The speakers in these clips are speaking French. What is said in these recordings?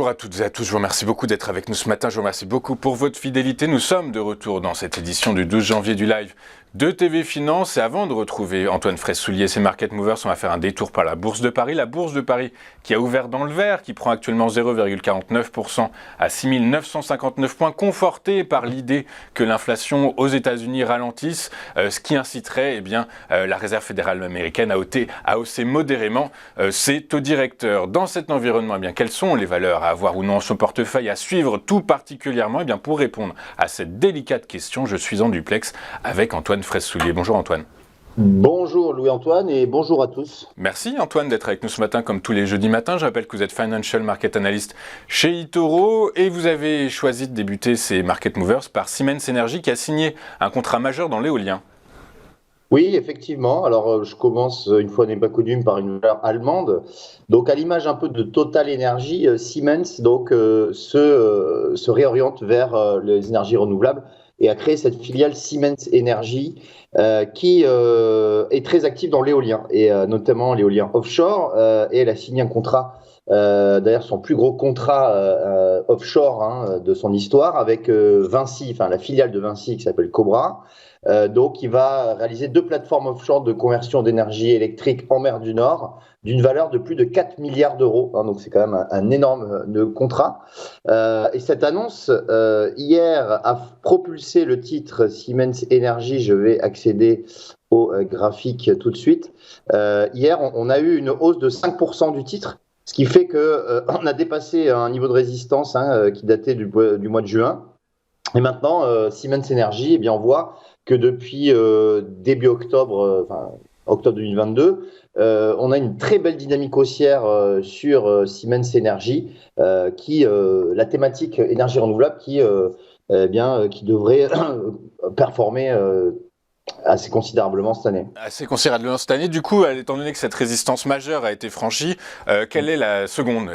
Bonjour à toutes et à tous, je vous remercie beaucoup d'être avec nous ce matin, je vous remercie beaucoup pour votre fidélité. Nous sommes de retour dans cette édition du 12 janvier du live de TV Finance. Et avant de retrouver Antoine Fraisse-Soulier et ses Market Movers, on va faire un détour par la Bourse de Paris. La Bourse de Paris qui a ouvert dans le vert, qui prend actuellement 0,49% à 6 959 points, confortée par l'idée que l'inflation aux États-Unis ralentisse, ce qui inciterait la Réserve fédérale américaine à hausser modérément ses taux directeurs. Dans cet environnement, quelles sont les valeurs à avoir ou non en son portefeuille, à suivre tout particulièrement? Pour répondre à cette délicate question, je suis en duplex avec Antoine Fraisse-Soulier. Bonjour Antoine. Bonjour Louis-Antoine et bonjour à tous. Merci Antoine d'être avec nous ce matin comme tous les jeudis matins. Je rappelle que vous êtes Financial Market Analyst chez eToro et vous avez choisi de débuter ces Market Movers par Siemens Energy qui a signé un contrat majeur dans l'éolien. Oui, effectivement. Alors, je commence, une fois n'est pas coutume, par une valeur allemande. Donc, à l'image un peu de Total Energy, Siemens se réoriente vers les énergies renouvelables et a créé cette filiale Siemens Energy qui est très active dans l'éolien et notamment l'éolien offshore. Et elle a signé un contrat, d'ailleurs son plus gros contrat offshore de son histoire avec Vinci, enfin la filiale de Vinci qui s'appelle Cobra. Donc, il va réaliser 2 plateformes offshore de conversion d'énergie électrique en mer du Nord d'une valeur de plus de 4 milliards d'euros. Donc, c'est quand même un énorme contrat. Et cette annonce, hier, a propulsé le titre Siemens Energy. Je vais accéder au graphique tout de suite. Hier, on a eu une hausse de 5% du titre, ce qui fait qu'on a dépassé un niveau de résistance qui datait du mois de juin. Et maintenant, Siemens Energy, on voit que depuis début octobre, octobre 2022, on a une très belle dynamique haussière sur Siemens Energy, la thématique énergie renouvelable qui devrait performer assez considérablement cette année. Assez considérablement cette année. Du coup, étant donné que cette résistance majeure a été franchie, quelle est la seconde?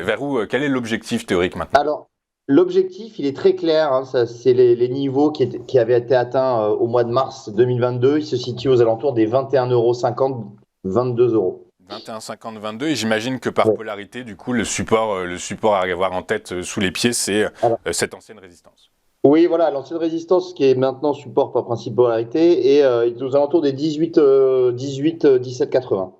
Quel est l'objectif théorique maintenant? Alors, l'objectif, il est très clair. C'est les niveaux qui avaient été atteints au mois de mars 2022. Il se situe aux alentours des 21,50 €, 22 €. 21,50, 22. Et j'imagine que par polarité, du coup, le support à avoir en tête sous les pieds, c'est cette ancienne résistance. Oui, voilà, l'ancienne résistance qui est maintenant support par principe polarité et il est aux alentours des 17,80.